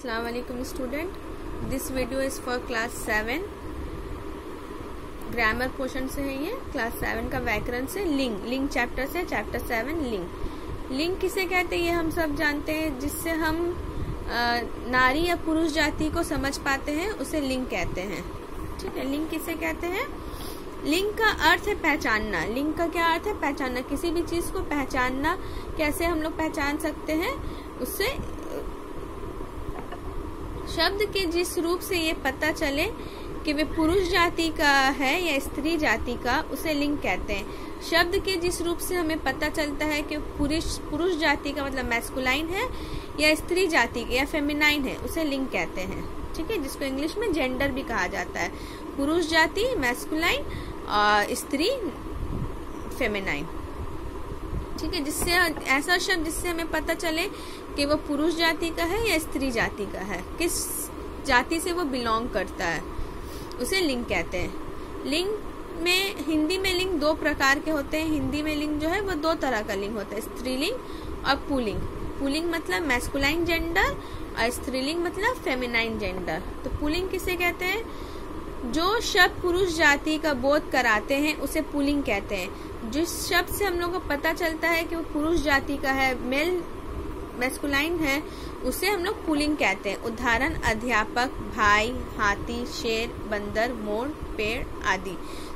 अस्सलाम वालेकुम student, this video is for class 7 grammar portion से है। ये क्लास 7 का व्याकरण से लिंग चैप्टर से चैप्टर 7 लिंग किसे कहते हैं ये हम सब जानते हैं। जिससे हम नारी या पुरुष जाति को समझ पाते हैं उसे लिंग कहते हैं। ठीक है, लिंग किसे कहते हैं? लिंग का अर्थ है पहचानना। लिंग का क्या अर्थ है? पहचानना। किसी भी चीज को पहचानना। कैसे हम लोग पहचान सकते हैं? उससे शब्द के जिस रूप से ये पता चले कि वे पुरुष जाति का है या स्त्री जाति का, उसे लिंग कहते हैं। शब्द के जिस रूप से हमें पता चलता है कि पुरुष जाति का मतलब मैस्कुलाइन है या स्त्री जाति का या फेमिनाइन है, उसे लिंग कहते हैं। ठीक है, जिसको इंग्लिश में जेंडर भी कहा जाता है। पुरुष जाति मैस्कुलाइन और स्त्री फेमिनाइन। ठीक है, जिससे ऐसा शब्द जिससे हमें पता चले कि वो पुरुष जाति का है या स्त्री जाति का है, किस जाति से वो बिलोंग करता है, उसे लिंग कहते हैं। लिंग में हिंदी में लिंग दो प्रकार के होते हैं। हिंदी में लिंग जो है वो दो तरह का लिंग होता है, स्त्रीलिंग और पुल्लिंग। पुल्लिंग मतलब मैस्कुलाइन जेंडर और स्त्रीलिंग मतलब फेमिनाइन जेंडर। तो पुल्लिंग किसे कहते हैं? जो शब्द पुरुष जाति का बोध कराते हैं उसे पुल्लिंग कहते हैं। जिस शब्द से हम लोग को पता चलता है कि वो पुरुष जाति का है, मेल मैस्कुलाइन है, उसे हम लोग पुल्लिंग कहते हैं। उदाहरण अध्यापक, भाई, हाथी, शेर, बंदर, मोर, पेड़ आदि।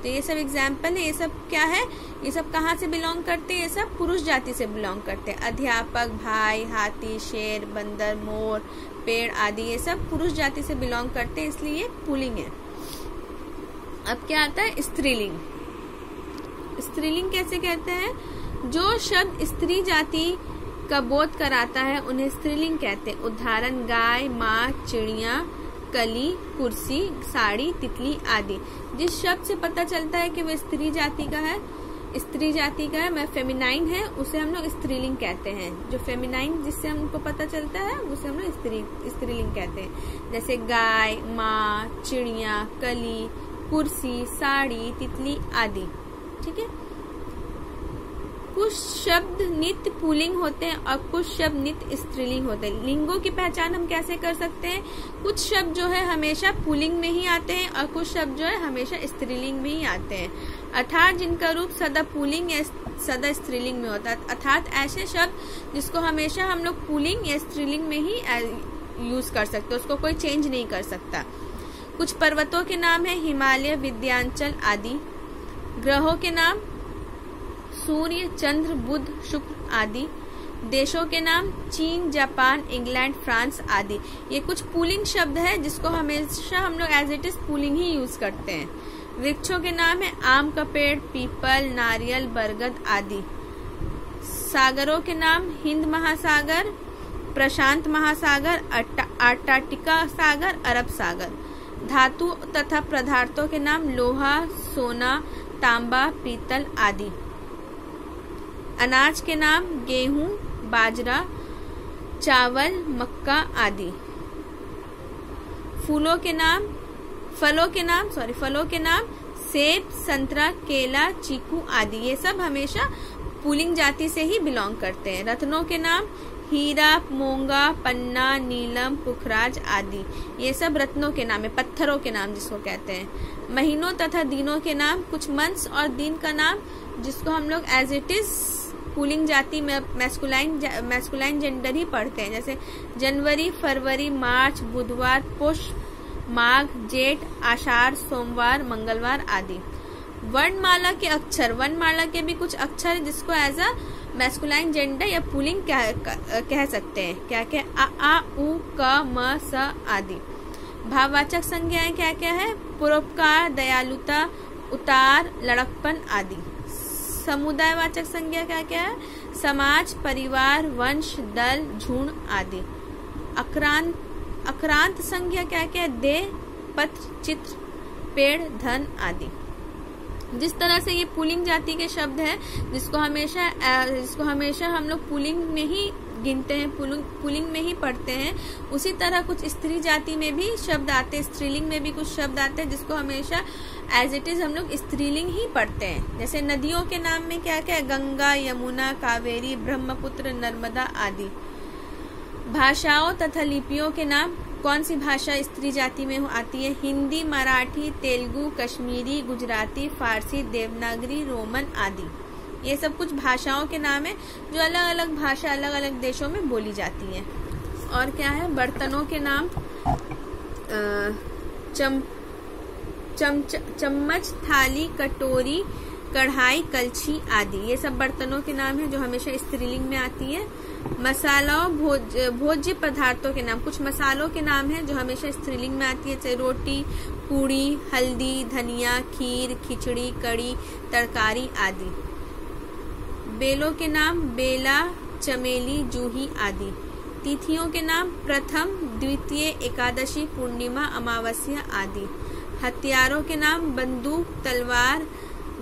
तो ये सब एग्जाम्पल है। ये सब क्या है? ये सब कहाँ से बिलोंग करते हैं? ये सब पुरुष जाति से बिलोंग करते हैं। अध्यापक, भाई, हाथी, शेर, बंदर, मोर, पेड़ आदि ये सब पुरुष जाति से बिलोंग करते हैं, इसलिए ये पुल्लिंग है। अब क्या आता है? स्त्रीलिंग। स्त्रीलिंग कैसे कहते हैं? जो शब्द स्त्री जाति का बोध कराता है उन्हें स्त्रीलिंग कहते हैं। उदाहरण गाय, माँ, चिड़िया, कली, कुर्सी, साड़ी, तितली आदि। जिस शब्द से पता चलता है कि वह स्त्री जाति का है, मैं फेमिनाइन है, उसे हम लोग स्त्रीलिंग कहते हैं। जो फेमिनाइन जिससे हमको पता चलता है उसे हम लोग स्त्रीलिंग कहते हैं। जैसे गाय, माँ, चिड़िया, कली, कुर्सी, साड़ी, तितली आदि। ठीक है, कुछ शब्द नित्य पुल्लिंग होते हैं और कुछ शब्द नित्य स्त्रीलिंग होते हैं। लिंगों की पहचान हम कैसे कर सकते हैं? कुछ शब्द जो है हमेशा पुल्लिंग में ही आते हैं और कुछ शब्द जो है हमेशा स्त्रीलिंग में ही आते हैं। अर्थात जिनका रूप सदा पुल्लिंग या सदा स्त्रीलिंग में होता है। अर्थात ऐसे शब्द जिसको हमेशा हम लोग पुल्लिंग या स्त्रीलिंग में ही यूज कर सकते हैं, उसको कोई चेंज नहीं कर सकता। कुछ पर्वतों के नाम है हिमालय, विंध्याचल आदि। ग्रहों के नाम सूर्य, चंद्र, बुध, शुक्र आदि। देशों के नाम चीन, जापान, इंग्लैंड, फ्रांस आदि। ये कुछ पुल्लिंग शब्द है जिसको हमेशा हम लोग एज इट इज पुल्लिंग ही यूज करते हैं। वृक्षों के नाम है आम का पेड़, पीपल, नारियल, बरगद आदि। सागरों के नाम हिंद महासागर, प्रशांत महासागर, अंटार्कटिका सागर, अरब सागर। धातु तथा पदार्थों के नाम लोहा, सोना, तांबा, पीतल आदि। अनाज के नाम गेहूं, बाजरा, चावल, मक्का आदि। फलों के नाम सेब, संतरा, केला, चीकू आदि। ये सब हमेशा पुल्लिंग जाति से ही बिलोंग करते हैं। रत्नों के नाम हीरा, मोंगा, पन्ना, नीलम, पुखराज आदि। ये सब रत्नों के नाम है, पत्थरों के नाम जिसको कहते हैं। महीनों तथा दिनों के नाम कुछ मंथ्स और दिन का नाम जिसको हम लोग एज इट इज पुल्लिंग जाति में मैस्कुलाइन जेंडर ही पढ़ते हैं। जैसे जनवरी, फरवरी, मार्च, बुधवार, पुष्य, माघ, जेठ, आषाढ़, सोमवार, मंगलवार आदि। वर्णमाला के अक्षर, वर्णमाला के भी कुछ अक्षर है जिसको एज अ मैस्कुलाइन जेंडर या पुल्लिंग कह सकते हैं। क्या क्या? आ, आ, उ, क, म, स आदि। भाववाचक संज्ञाएं क्या क्या है? परोपकार, दयालुता, उतार, लड़कपन आदि। समुदायवाचक संज्ञा क्या क्या है? समाज, परिवार, वंश, दल, झुंड आदि। अक्रांत संज्ञा क्या क्या है? देह, पत्र, चित्र, पेड़, धन आदि। जिस तरह से ये पुल्लिंग जाति के शब्द है जिसको हमेशा हम लोग पुल्लिंग में ही गिनते हैं, पुल्लिंग में ही पढ़ते हैं, उसी तरह कुछ स्त्री जाति में भी शब्द आते हैं, स्त्रीलिंग में भी कुछ शब्द आते हैं जिसको हमेशा एज इट इज हम लोग स्त्रीलिंग ही पढ़ते हैं। जैसे नदियों के नाम में क्या क्या है? गंगा, यमुना, कावेरी, ब्रह्मपुत्र, नर्मदा आदि। भाषाओं तथा लिपियों के नाम। कौन सी भाषा स्त्री जाति में आती है? हिंदी, मराठी, तेलुगु, कश्मीरी, गुजराती, फारसी, देवनागरी, रोमन आदि। ये सब कुछ भाषाओं के नाम है जो अलग अलग भाषा अलग अलग देशों में बोली जाती है। और क्या है? बर्तनों के नाम, चम्मच, थाली, कटोरी, कढ़ाई, कलछी आदि। ये सब बर्तनों के नाम है जो हमेशा स्त्रीलिंग में आती है। मसालों, भोज्य पदार्थों के नाम। कुछ मसालों के नाम है जो हमेशा स्त्रीलिंग में आती है, जैसे रोटी, पूड़ी, हल्दी, धनिया, खीर, खिचड़ी, कड़ी, तरकारी आदि। बेलों के नाम, बेला, चमेली, जूही आदि। तिथियों के नाम, प्रथम, द्वितीय, एकादशी, पूर्णिमा, अमावस्या आदि। हथियारों के नाम, बंदूक, तलवार,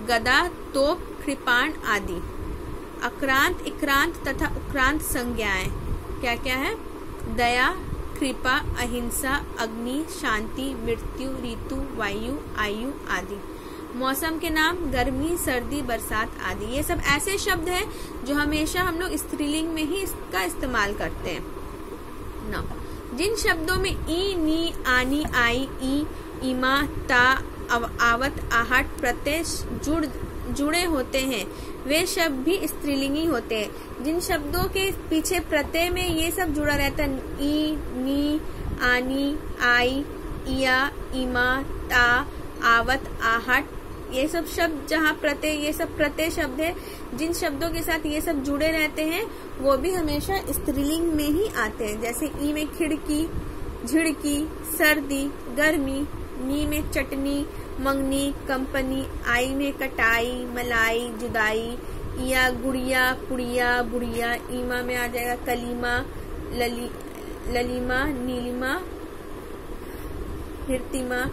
गदा, तोप, कृपाण आदि। अक्रांत, इक्रांत तथा उक्रांत संज्ञाएं क्या क्या है? दया, कृपा, अहिंसा, अग्नि, शांति, मृत्यु, ऋतु, वायु, आयु आदि। मौसम के नाम, गर्मी, सर्दी, बरसात आदि। ये सब ऐसे शब्द हैं जो हमेशा हम लोग स्त्रीलिंग में ही इसका इस्तेमाल करते हैं। ना जिन शब्दों में ई, नी, आनी, आई, ई, इमा, ता, आवत, आहट प्रत्यय जुड़े होते हैं वे शब्द भी स्त्रीलिंगी होते हैं। जिन शब्दों के पीछे प्रत्यय में ये सब जुड़ा रहता है, ई, नी, आनी, आई, इया, इमा, ता, आवत, आहट, ये सब शब्द जहाँ प्रत्यय, ये सब प्रत्यय शब्द है। जिन शब्दों के साथ ये सब जुड़े रहते हैं वो भी हमेशा स्त्रीलिंग में ही आते हैं। जैसे ई में खिड़की, झिड़की, सर्दी, गर्मी, नी में चटनी, मंगनी, कंपनी, आई में कटाई, मलाई, जुदाई, इया गुड़िया, पुड़िया, बुढ़िया, ईमा में आ जाएगा कलीमा, ललीमा, नीलिमा, हिरतिमा,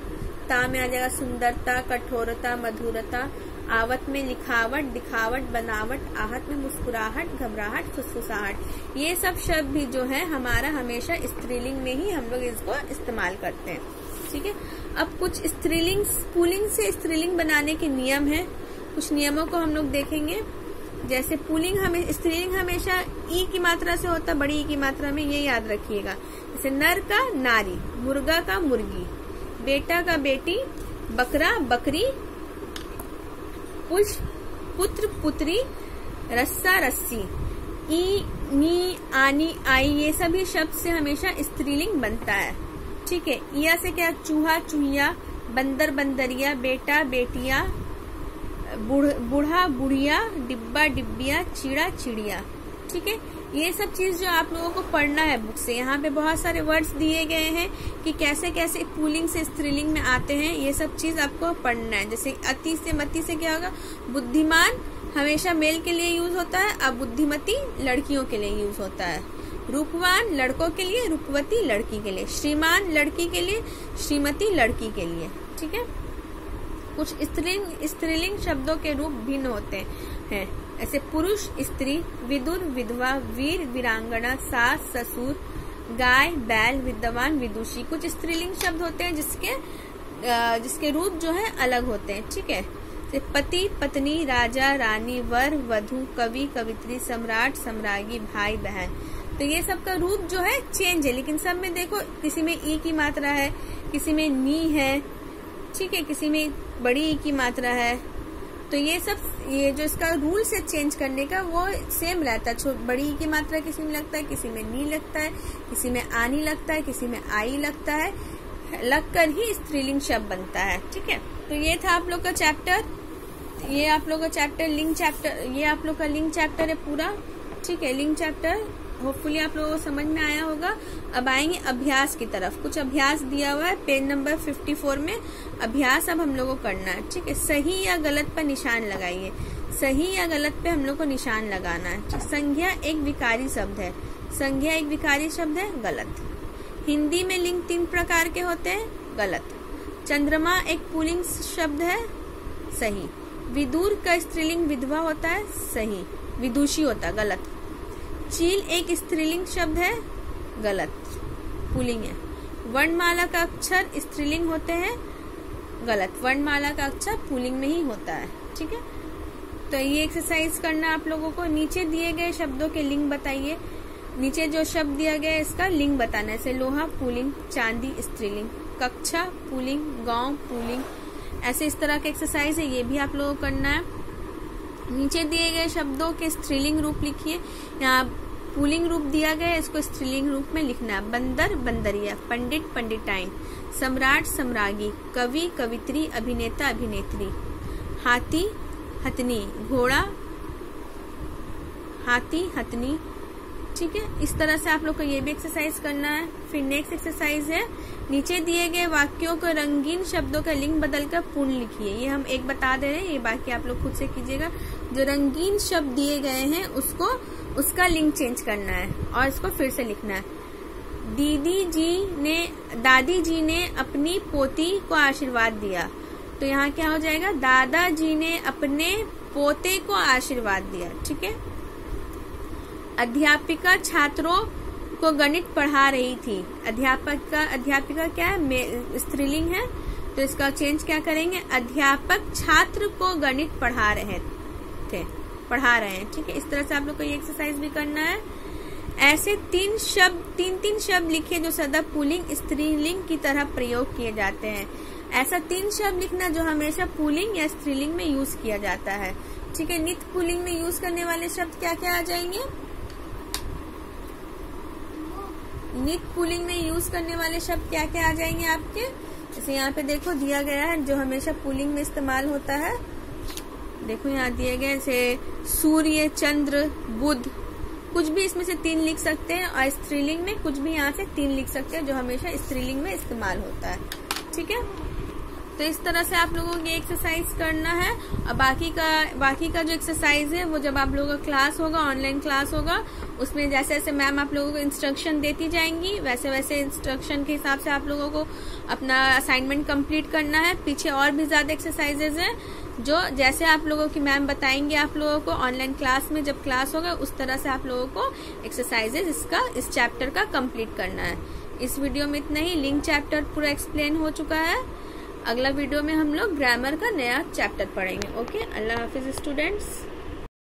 ता में आ जाएगा सुंदरता, कठोरता, मधुरता, आवत में लिखावट, दिखावट, बनावट, आहट में मुस्कुराहट, घबराहट, फुसफुसाहट। ये सब शब्द भी जो है हमारा हमेशा स्त्रीलिंग में ही हम लोग इसको इस्तेमाल करते हैं। ठीक है, अब कुछ स्त्रीलिंग पुल्लिंग से स्त्रीलिंग बनाने के नियम है। कुछ नियमों को हम लोग देखेंगे। जैसे पुल्लिंग स्त्रीलिंग हमेशा ई की मात्रा से होता, बड़ी ई की मात्रा में, ये याद रखिएगा। जैसे नर का नारी, मुर्गा का मुर्गी, बेटा का बेटी, बकरा बकरी, पुत्र पुत्री, रस्सा रस्सी। ई, नी, आनी, आई, ये सभी शब्द से हमेशा स्त्रीलिंग बनता है। ठीक है, इया से क्या? चूहा चूहिया, बंदर बंदरिया, बेटा बेटिया, बूढ़ा बुढ़िया, डिब्बा डिब्बिया, चिड़ा चिड़िया। ठीक है, ये सब चीज जो आप लोगों को पढ़ना है बुक से। यहाँ पे बहुत सारे वर्ड्स दिए गए हैं कि कैसे कैसे पुल्लिंग से स्त्रीलिंग में आते हैं। ये सब चीज आपको पढ़ना है। जैसे अति से मति से क्या होगा? बुद्धिमान हमेशा मेल के लिए यूज होता है, अब बुद्धिमती लड़कियों के लिए यूज होता है। रूपवान लड़कों के लिए, रूपवती लड़की के लिए। श्रीमान लड़की के लिए, श्रीमती लड़की के लिए। ठीक है, कुछ स्त्रीलिंग शब्दों के रूप भिन्न होते हैं। ऐसे पुरुष स्त्री, विदुर विधवा, वीर वीरांगना, सास ससुर, गाय बैल, विद्वान विदुषी। कुछ स्त्रीलिंग शब्द होते हैं जिसके रूप जो है अलग होते हैं। ठीक है, जैसे पति पत्नी, राजा रानी, वर वधु, कवि कवित्री, सम्राट सम्राज्ञी, भाई बहन। तो ये सब का रूप जो है चेंज है, लेकिन सब में देखो किसी में ई की मात्रा है, किसी में नी है, ठीक है, किसी में बड़ी ई की मात्रा है। तो ये सब ये जो इसका रूल से चेंज करने का वो सेम रहता है। बड़ी ई की मात्रा किसी में लगता है, किसी में नी लगता है, किसी में आनी लगता है, किसी में आई लगता है, लगकर ही स्त्रीलिंग शब्द बनता है। ठीक है, तो ये था आप लोग का चैप्टर। ये आप लोग का चैप्टर लिंग चैप्टर, ये आप लोग का लिंग चैप्टर है पूरा। ठीक है, लिंग चैप्टर होपफुली आप लोगों को समझ में आया होगा। अब आएंगे अभ्यास की तरफ। कुछ अभ्यास दिया हुआ है पेज नंबर 54 में। अभ्यास अब हम लोगों को करना है। ठीक है, सही या गलत पर निशान लगाइए। सही या गलत पे हम लोग को निशान लगाना है। संज्ञा एक विकारी शब्द है। संज्ञा एक विकारी शब्द है, गलत। हिंदी में लिंग 3 प्रकार के होते हैं, गलत। चंद्रमा एक पुल्लिंग शब्द है, सही। विदुर का स्त्रीलिंग विधवा होता है, सही। विदुषी होता है, गलत। चील एक स्त्रीलिंग शब्द है, गलत, पुल्लिंग है। वर्णमाला का अक्षर स्त्रीलिंग होते हैं, गलत। वर्णमाला का अक्षर पुल्लिंग में ही होता है। ठीक है, तो ये एक्सरसाइज करना आप लोगों को। नीचे दिए गए शब्दों के लिंग बताइए। नीचे जो शब्द दिया गया है इसका लिंग बताना है, जैसे लोहा पुल्लिंग, चांदी स्त्रीलिंग, कक्षा पुल्लिंग, गांव पुल्लिंग। ऐसे इस तरह के एक्सरसाइज है, ये भी आप लोगों को करना है। नीचे दिए गए शब्दों के स्त्रीलिंग रूप लिखिए। यहाँ पुल्लिंग रूप दिया गया है, इसको स्त्रीलिंग रूप में लिखना है। बंदर बंदरिया, पंडित पंडिताइन, सम्राट सम्राज्ञी, कवि कवित्री, अभिनेता अभिनेत्री, हाथी हथनी, घोड़ा हाथी हथनी। ठीक है, इस तरह से आप लोग को ये भी एक्सरसाइज करना है। फिर नेक्स्ट एक्सरसाइज है, नीचे दिए गए वाक्यों को रंगीन शब्दों का लिंग बदलकर पूर्ण लिखिए। ये हम एक बता दे रहे हैं, ये बाकी आप लोग खुद से कीजिएगा। जो रंगीन शब्द दिए गए हैं उसका लिंग चेंज करना है और इसको फिर से लिखना है। दादी जी ने अपनी पोती को आशीर्वाद दिया, तो यहाँ क्या हो जाएगा, दादाजी ने अपने पोते को आशीर्वाद दिया। ठीक है। अध्यापिका छात्रों को गणित पढ़ा रही थी। अध्यापिका क्या है, स्त्रीलिंग है, तो इसका चेंज क्या करेंगे, अध्यापक छात्र को गणित पढ़ा रहे हैं। ठीक है, इस तरह से आप लोग को ये एक्सरसाइज भी करना है। ऐसे तीन शब्द लिखिए जो सदा पुल्लिंग स्त्रीलिंग की तरह प्रयोग किए जाते हैं। ऐसा 3 शब्द लिखना जो हमेशा पुल्लिंग या स्त्रीलिंग में यूज किया जाता है। ठीक है, नित्य पुल्लिंग में यूज करने वाले शब्द क्या क्या आ जाएंगे, नित्य पुल्लिंग में यूज करने वाले शब्द क्या क्या आ जाएंगे आपके, जैसे यहाँ पे देखो दिया गया है जो हमेशा पुल्लिंग में इस्तेमाल होता है। देखो यहाँ दिए गए जैसे सूर्य, चंद्र, बुध, कुछ भी इसमें से 3 लिख सकते हैं, और स्त्रीलिंग में कुछ भी यहाँ से 3 लिख सकते हैं जो हमेशा स्त्रीलिंग में इस्तेमाल होता है। ठीक है, तो इस तरह से आप लोगों को ये एक्सरसाइज करना है। और बाकी का जो एक्सरसाइज है वो जब आप लोगों का क्लास होगा, ऑनलाइन क्लास होगा, उसमें जैसे जैसे मैम आप लोगों को इंस्ट्रक्शन देती जाएंगी वैसे वैसे इंस्ट्रक्शन के हिसाब से आप लोगों को अपना असाइनमेंट कंप्लीट करना है। पीछे और भी ज्यादा एक्सरसाइजेज हैं जो जैसे आप लोगों की मैम बताएंगे आप लोगों को ऑनलाइन क्लास में, जब क्लास होगा उस तरह से आप लोगों को एक्सरसाइजेज इस चैप्टर का कंप्लीट करना है। इस वीडियो में इतना ही। लिंक चैप्टर पूरा एक्सप्लेन हो चुका है। अगला वीडियो में हम लोग ग्रामर का नया चैप्टर पढ़ेंगे। ओके, अल्लाह हाफिज स्टूडेंट्स।